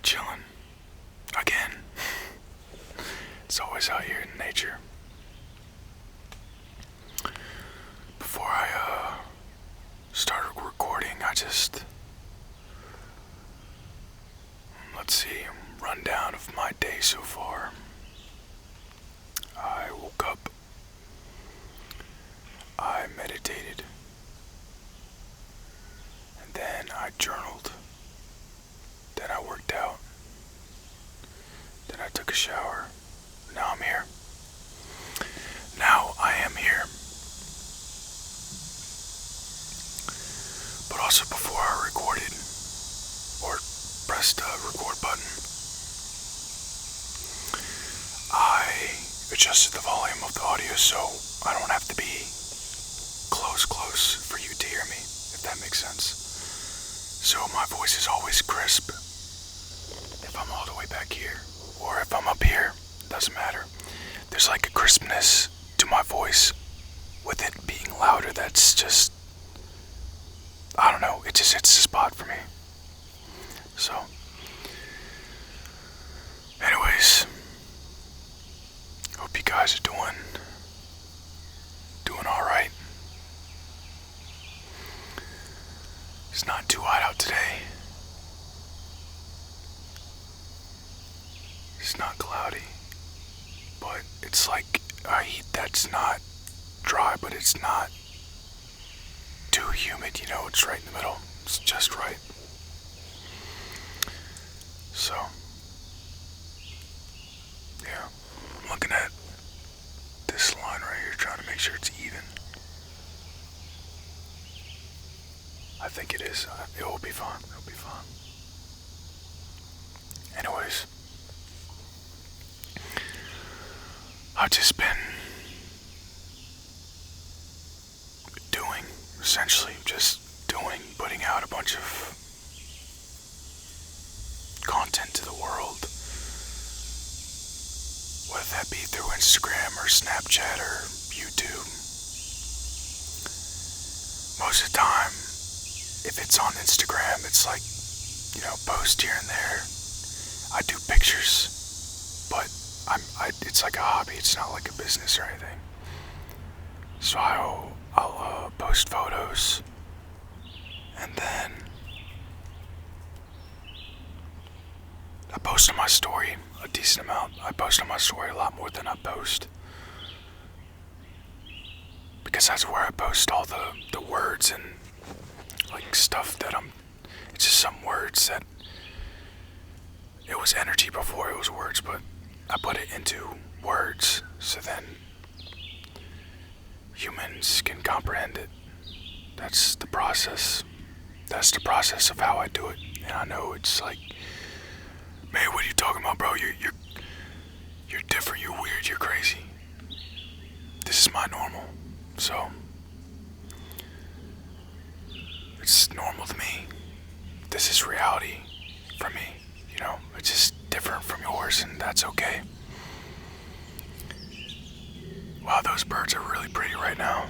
chilling. Again. It's always out here in nature. Before I started recording, let's see, rundown of my day so far. I woke up. I meditated. And then I journaled. Then I worked out. Then I took a shower. Now I'm here. Now I am here. But also before I recorded, or pressed the record button, I adjusted the volume of the audio so I don't have to be close for you to hear me, if that makes sense. So my voice is always crisp if I'm all the way back here, or if I'm up here, doesn't matter. There's like a crispness to my voice with it being louder that's just, I don't know, it just hits the spot for me. So, anyways, hope you guys are doing alright. It's not too hot out today. It's not cloudy, but it's like a heat that's not dry, but it's not too humid, it's right in the middle. It's just right. So, yeah, I'm looking at this line right here, trying to make sure it's even. I think it is. It will be fine. It'll be fine. Anyways, I've just been essentially just putting out a bunch of content to the world, whether that be through Instagram or Snapchat or YouTube. Most of the time, if it's on Instagram, it's like, post here and there. I do pictures, but it's like a hobby. It's not like a business or anything. So I'll post photos, and then I post on my story a decent amount. I post on my story a lot more than I post, because that's where I post all the words and like stuff that it's just some words that, it was energy before it was words, but I put it into words so then humans can comprehend it. That's the process. That's the process of how I do it. And I know it's like, man, what are you talking about, bro? You're different. You're weird. You're crazy. This is my normal. So it's normal to me. This is reality for me. It's just different from yours, and that's okay. Wow, those birds are really pretty right now.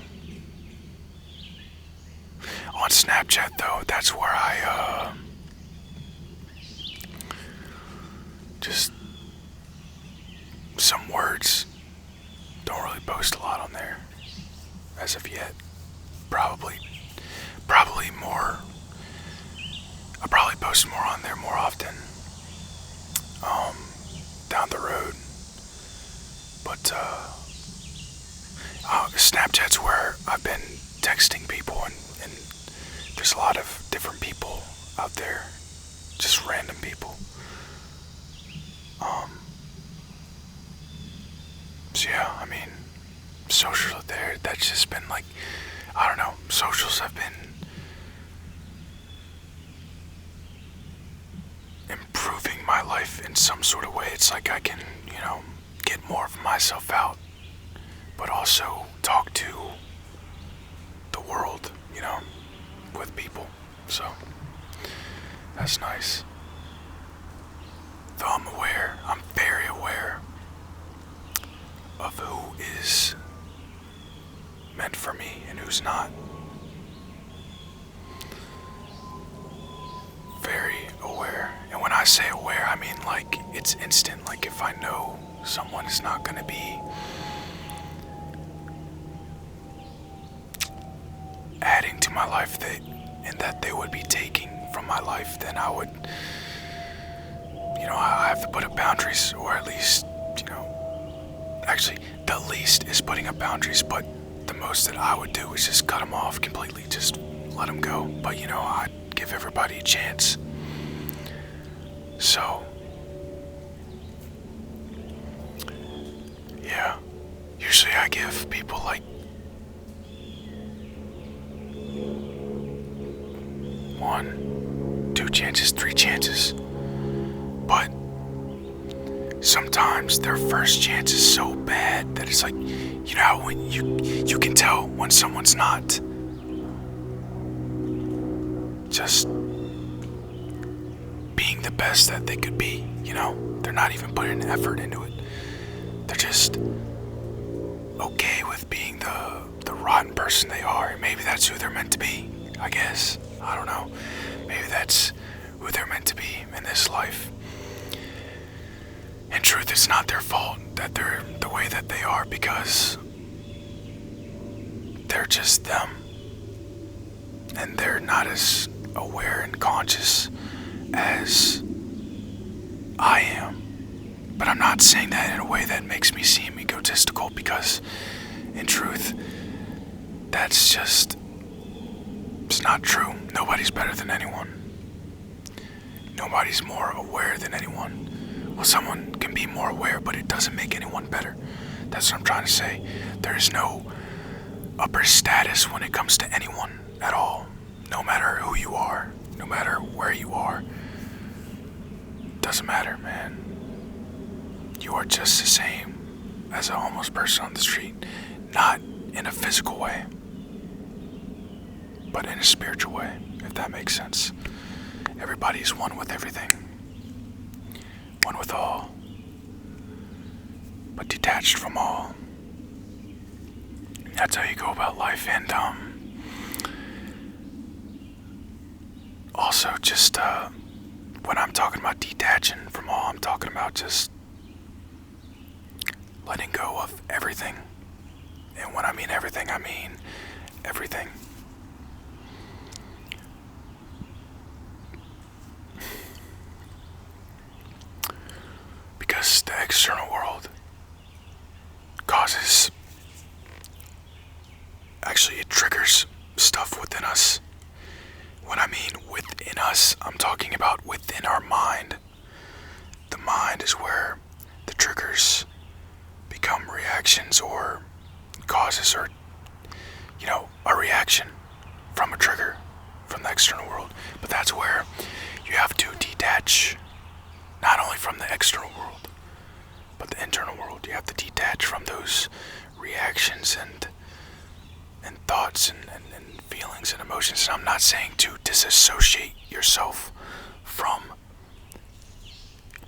On Snapchat, though, that's where I, just some words. Don't really post a lot on there, as of yet. Probably more. I'll probably post more on there more often, down the road. But, Snapchat's where I've been texting people, and there's a lot of different people out there, just random people. So yeah, socials there, that's just been like, I don't know, socials have been improving my life in some sort of way. It's like I can, get more of myself out, but also talk to the world, with people. So that's nice. Though I'm very aware of who is meant for me and who's not. Very aware. And when I say aware, it's instant. Like if I know someone is not going to be adding to my life and that they would be taking from my life, then I would, I have to put up boundaries, or at least, actually, the least is putting up boundaries, but the most that I would do is just cut them off completely, just let them go. But, I'd give everybody a chance. So, yeah, usually I give people like 1, 2 chances, 3 chances. But sometimes their first chance is so bad that it's like, when you can tell when someone's not just being the best that they could be, they're not even putting effort into it. They're just okay with being the rotten person they are. And maybe that's who they're meant to be, I guess. I don't know. Maybe that's who they're meant to be in this life. In truth, it's not their fault that they're the way that they are, because they're just them. And they're not as aware and conscious as I am. But I'm not saying that in a way that makes me seem egotistical, because in truth, that's just, it's not true. Nobody's better than anyone. Nobody's more aware than anyone. Well, someone can be more aware, but it doesn't make anyone better. That's what I'm trying to say. There is no upper status when it comes to anyone at all. No matter who you are, no matter where you are. Doesn't matter, man. You are just the same as a homeless person on the street. Not in a physical way, but in a spiritual way, if that makes sense. Everybody is one with everything. One with all. But detached from all. That's how you go about life. And also just when I'm talking about detaching from all, I'm talking about just letting go of everything. And when I mean everything, I mean everything. Because the external world causes, actually it triggers stuff within us. When I mean within us, I'm talking about within our mind. The mind is where the triggers become reactions or causes, or a reaction from a trigger from the external world. But that's where you have to detach, not only from the external world, but the internal world. You have to detach from those reactions and thoughts and feelings and emotions. And I'm not saying to disassociate yourself from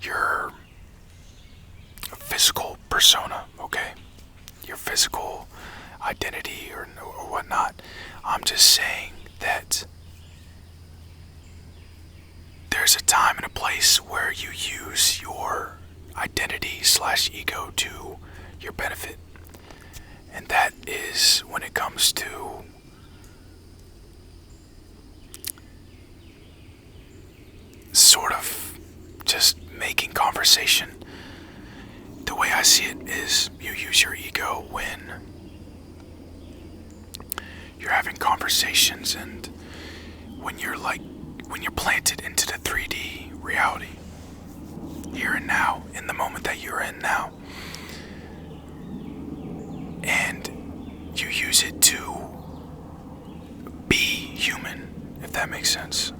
your physical persona, okay? Your physical identity or whatnot. I'm just saying that there's a time and a place where you use your identity / ego to your benefit. And that is when it comes to sort of just making conversation. The way I see it is you use your ego when you're having conversations and when you're planted into the 3D reality, here and now, in the moment that you're in now. And you use it to be human, if that makes sense.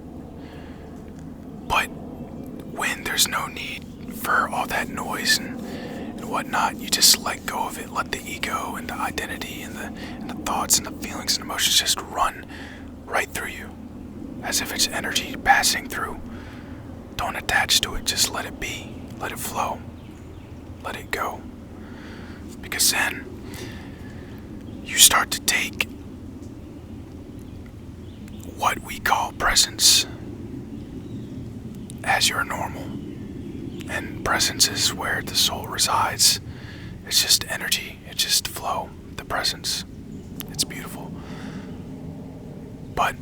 But when there's no need for all that noise and whatnot, you just let go of it. Let the ego and the identity and the thoughts and the feelings and emotions just run right through you, as if it's energy passing through. Don't attach to it. Just let it be. Let it flow. Let it go. Because then you start to take what we call presence as your normal. And presence is where the soul resides. It's just energy. It's just flow. The presence. It's beautiful. But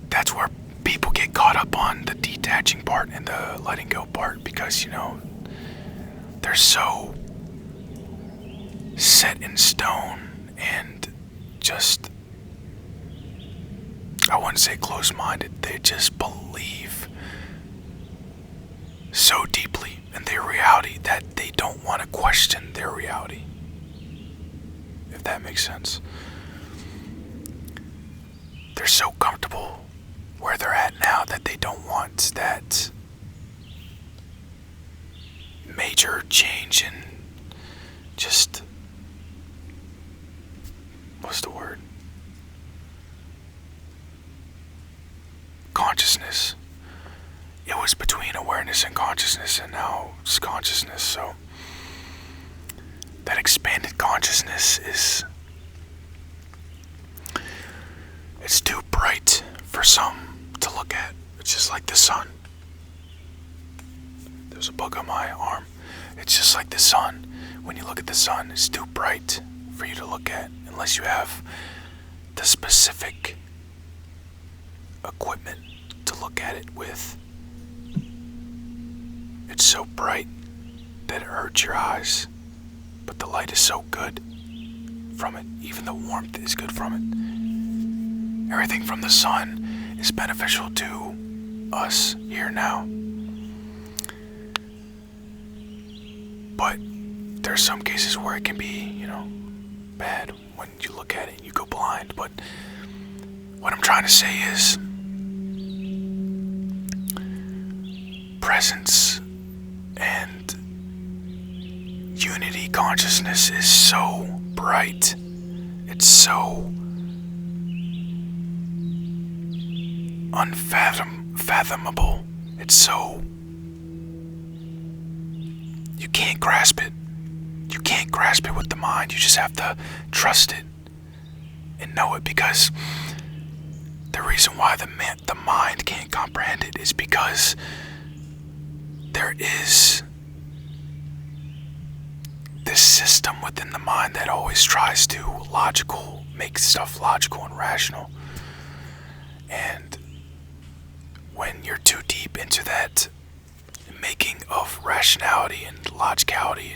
that's where people get caught up on the detaching part and the letting go part, because, they're so set in stone and just, I wouldn't say close-minded, they just believe so deeply in their reality that they don't want to question their reality, if that makes sense. They're so comfortable where they're at now that they don't want that major change in just, what's the word? Consciousness. It was between awareness and consciousness, and now it's consciousness. So that expanded consciousness it's too bright for some to look at. It's just like the sun. There's a bug on my arm. It's just like the sun. When you look at the sun, it's too bright for you to look at unless you have the specific equipment to look at it with. It's so bright that it hurts your eyes, but the light is so good from it. Even the warmth is good from it. Everything from the sun is beneficial to us here now. But there's some cases where it can be, bad when you look at it and you go blind. But what I'm trying to say is presence and unity consciousness is so bright. It's so unfathomable. It's so, you can't grasp it. You can't grasp it with the mind. You just have to trust it and know it, because the reason why the mind can't comprehend it is because there is this system within the mind that always tries to make stuff logical and rational. And when you're too deep into that making of rationality and logicality,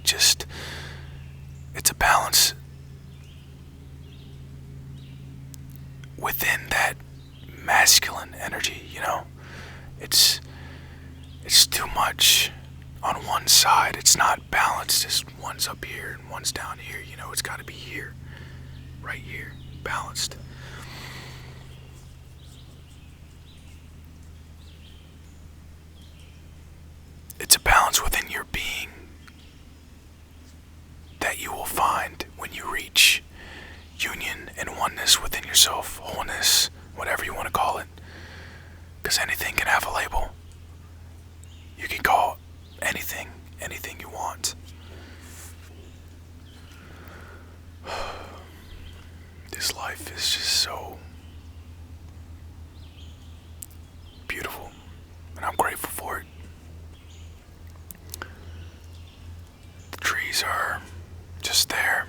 it's a balance within that masculine energy, It's too much on one side. It's not balanced. It's one's up here and one's down here, It's got to be here, right here, balanced. It's a balance within your being that you will find when you reach union and oneness within yourself, wholeness, whatever you want to call it. Because anything can have a label. You can call anything you want. This life is just so beautiful, and I'm grateful for it. The trees are just there.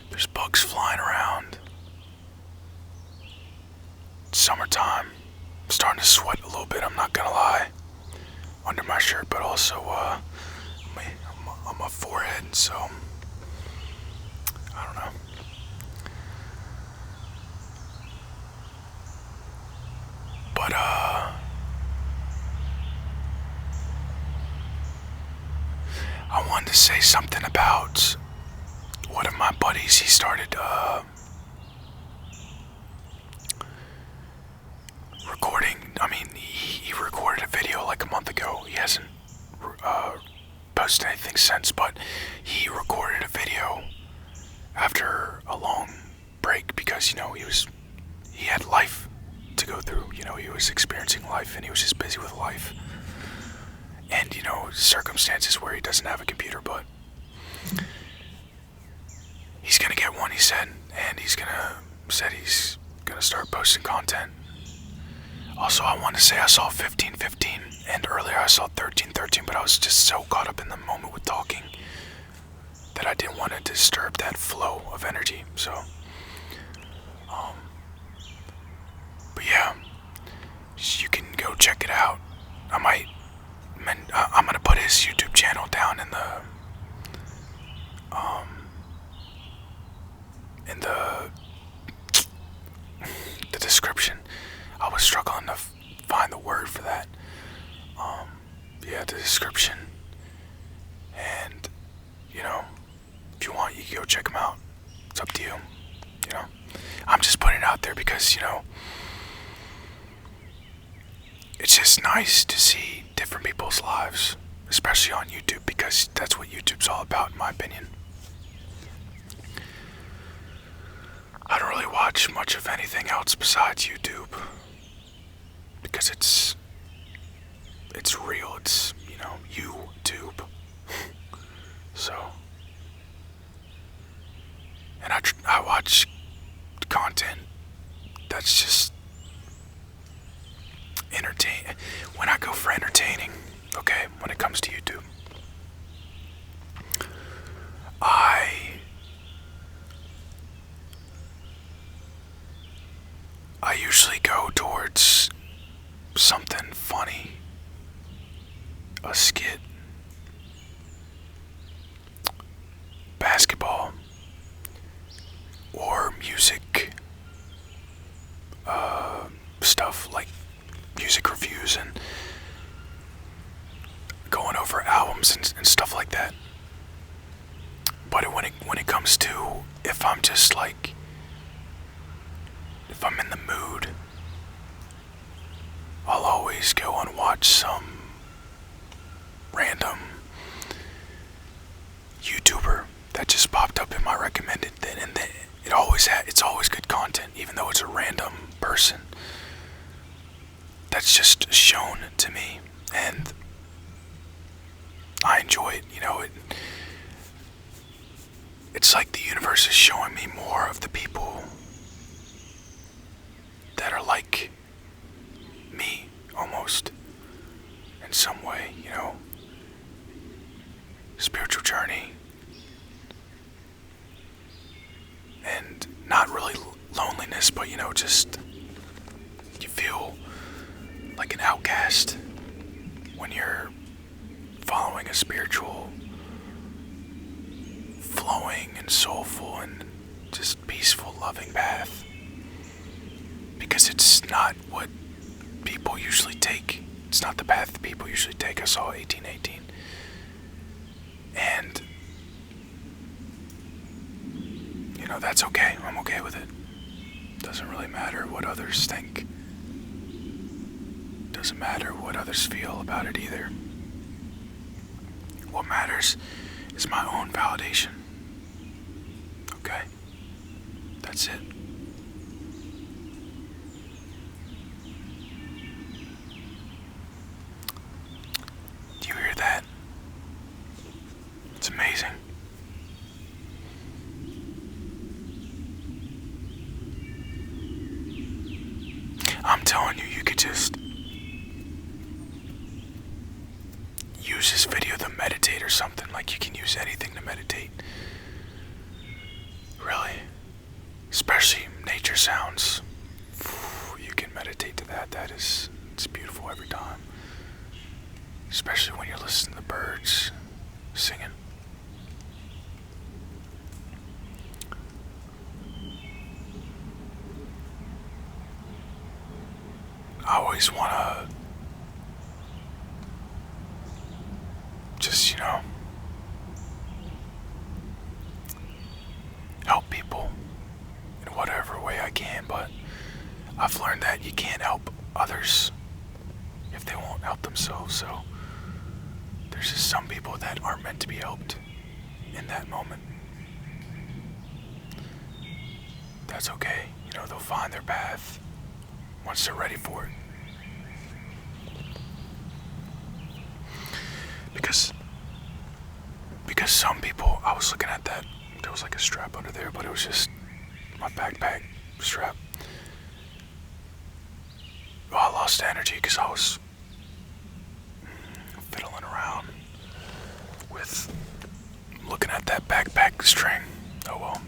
There's bugs flying around. It's summertime. I'm starting to sweat a little bit, I'm not gonna lie. Under my shirt, but also on my forehead, so I don't know. But I wanted to say something about one of my buddies. He started recording. He recorded a video like a month ago. He hasn't posted anything since, but he recorded a video after a long break because, he had life to go through. He was experiencing life and he was just busy with life. And, circumstances where he doesn't have a computer, but he's gonna get one, he said, and he's gonna gonna start posting content. Also, I want to say I saw 15:15, and earlier I saw 13:13, but I was just so caught up in the moment with talking that I didn't want to disturb that flow of energy. So, but yeah, you can go check it out. I'm gonna put his YouTube channel down in the description. I was struggling to find the word for that. Yeah, the description. And, if you want, you can go check them out. It's up to you. I'm just putting it out there because, it's just nice to see different people's lives, especially on YouTube, because that's what YouTube's all about, in my opinion. I don't really watch much of anything else besides YouTube, because it's real. It's YouTube. So, and I watch content that's just when I go for entertaining. Okay, when it comes to YouTube, I usually go towards something funny, a skit, basketball, or music, stuff like music reviews and going over albums and stuff like that. But when it comes to, if I'm in the mood, I'll always go and watch some random YouTuber that just popped up in my recommended, and it's always good content, even though it's a random person that's just shown to me, and I enjoy it. It's like the universe is showing me more of the people that are like me, almost, in some way, spiritual journey, and not really loneliness, but just you feel like an outcast when you're following a spiritual, flowing and soulful and just peaceful, loving path, because it's not what people usually take. It's not the path that people usually take. I saw 1818, and that's okay. I'm okay with it. Doesn't really matter what others think. Doesn't matter what others feel about it either. What matters is my own validation. Okay? That's it. Do you hear that? It's amazing. I'm telling you, you could just use this video to meditate or something. Like, you can use anything to meditate. Really. Especially nature sounds. You can meditate to that. It's beautiful every time. Especially when you're listening to the birds singing. I always want to just, help people in whatever way I can, but I've learned that you can't help others if they won't help themselves, so there's just some people that aren't meant to be helped in that moment. That's okay, they'll find their path once they're ready for it. Because some people, I was looking at that, there was like a strap under there, but it was just my backpack strap. lost energy because I was fiddling around with looking at that backpack string. Oh well.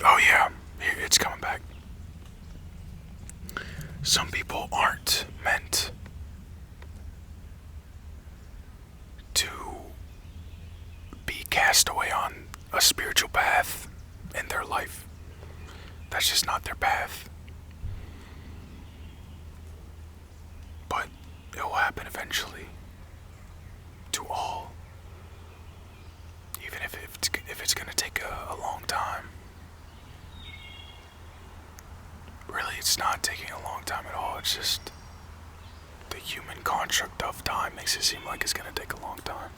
Oh yeah, it's coming back. Some people aren't meant to be cast away on a spiritual path in their life. That's just not their path. But it will happen eventually. To all. Even if it's gonna take a long time. Really, it's not taking a long time at all. It's just the human construct of time makes it seem like it's gonna take a long time.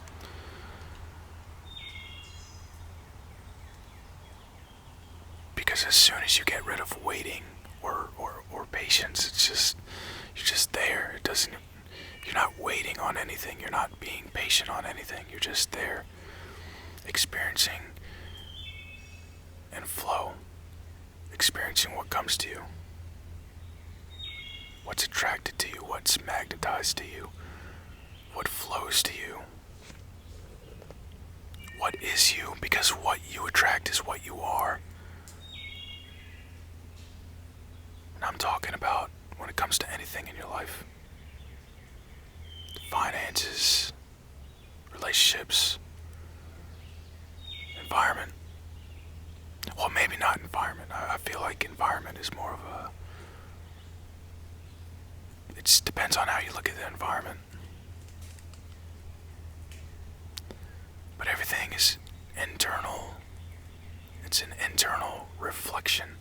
Because as soon as you get rid of waiting or patience, you're just there. You're not waiting on anything. You're not being patient on anything. You're just there, experiencing and flow, experiencing what comes to you, what's attracted to you, what's magnetized to you, what flows to you, what is you, because what you attract is what you are. And I'm talking about when it comes to anything in your life. Finances, relationships, environment. Well, maybe not environment. I feel like environment is more of a... It just depends on how you look at the environment. But everything is internal. It's an internal reflection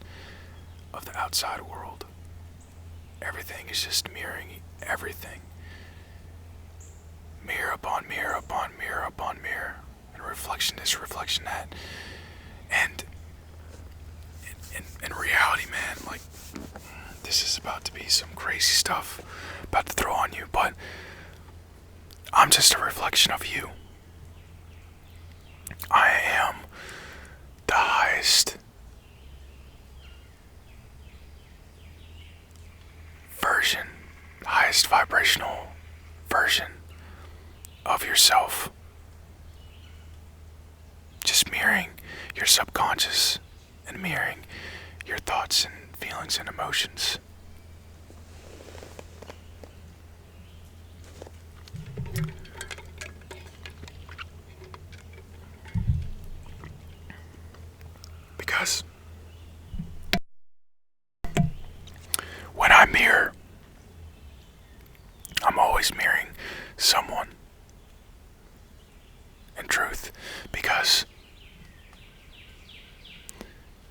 of the outside world. Everything is just mirroring everything. Mirror upon mirror upon mirror upon mirror. And reflection this, reflection that. And in reality, man, like, this is about to be some crazy stuff about to throw on you, but I'm just a reflection of you. I am the highest version, highest vibrational version of yourself. Just mirroring your subconscious and mirroring your thoughts and feelings and emotions. Because when I mirror, I'm always mirroring someone. In truth, because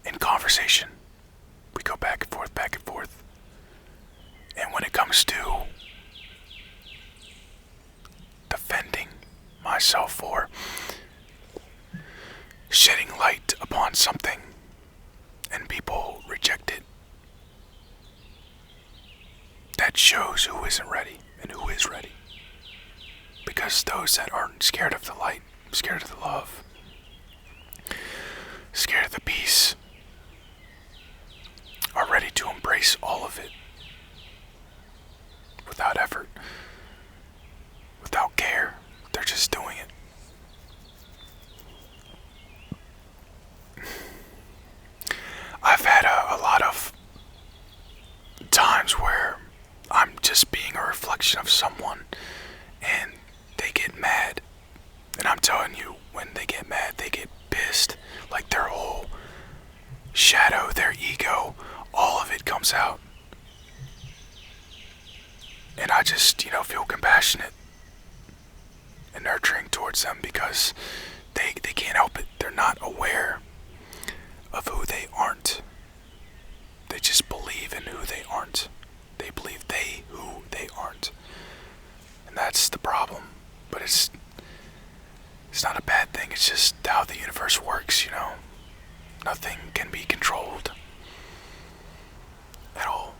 in conversation, we go back and forth, back and forth. And when it comes to defending myself or shedding light upon something and people reject it, that shows who isn't ready and who is ready. Because those that aren't scared of the light, scared of the love, scared of the peace, are ready to embrace all of it without effort, without care. They're just doing it. I've had a lot of times where I'm just being a reflection of someone and they get mad. And I'm telling you, when they get mad, they get pissed. Like their whole shadow, their ego, all of it comes out. And I just, feel compassionate and nurturing towards them because they can't help it. They're not aware of who they aren't. They just believe in who they aren't. They believe who they aren't. And that's the problem. But it's not a bad thing. It's just how the universe works, Nothing can be controlled at all,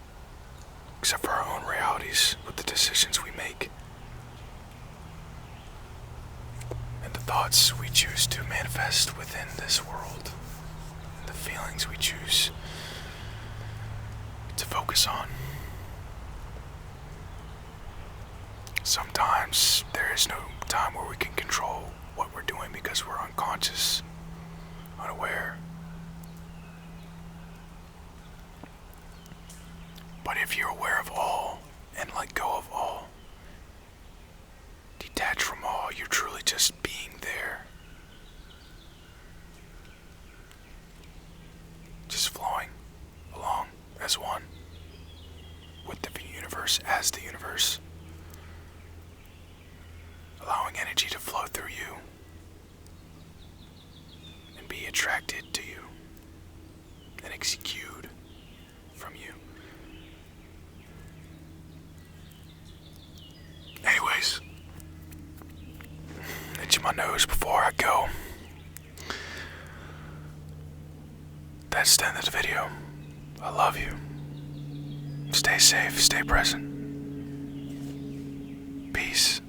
except for our own realities with the decisions we make. choose to manifest within this world, the feelings we choose to focus on. Sometimes there is no time where we can control what we're doing because we're unconscious, unaware. But if you're aware of all and let go of all, detached from all, you're truly just being there. Just flowing along as one with the universe as the universe. Allowing energy to flow through you and be attracted to you and exude from you. Anyways, itching my nose before I go. That's the end of the video. I love you. Stay safe, stay present. Peace.